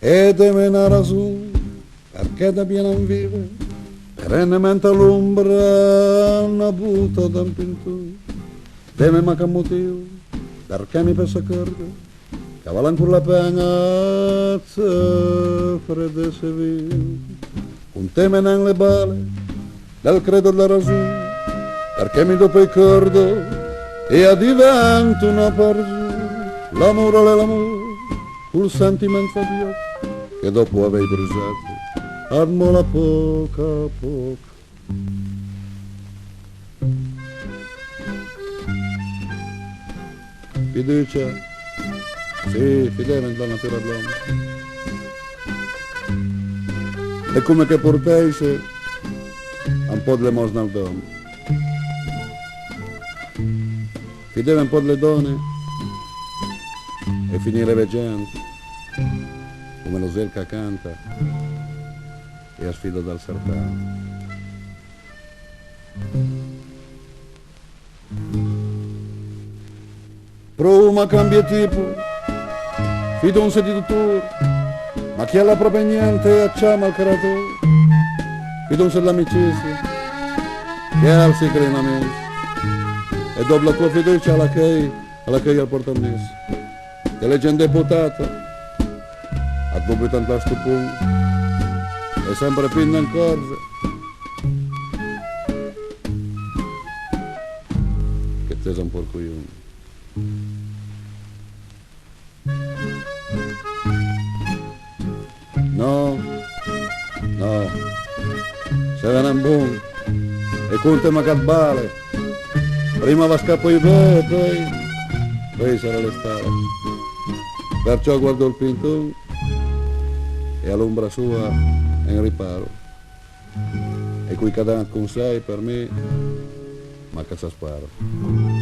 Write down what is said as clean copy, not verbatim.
e te menare su perché da piena in vive perennemente l'ombra una butta da un pintore te me manca un motivo perché mi pensa carga cavalan con la pegnazza fredda e se vive con te me le bale del credo della ragione perché mi dopo il cordo e divento una persona l'amore è l'amore col sentimento di occhi che dopo avevi bruciato armola poco a poco. Fiducia, sì, fidevano dalla natura dell'uomo. È come che portasse un po' di lemosina al dono. Fideva un po' delle donne e finire veggente, come lo zelca canta e a sfida dal serpente. Prova cambia tipo, fido un sentito tour, ma chi ha la propria niente acciama il creatore. Fido un l'amicizia, che ha il secreto in amici, e dopo la tua fiducia alla che al portamesso. Che leggenda deputata, a dopo tanto a sto punto, è sempre pinna in corsa. Che te sei un porcoglione. No, no, se ve ne buon e conte ma cabbale, prima va scappo i be, poi sarà l'estate. Perciò guardo il pintone e all'ombra sua è in riparo. E qui cadente con sei per me, ma cazzo sparo.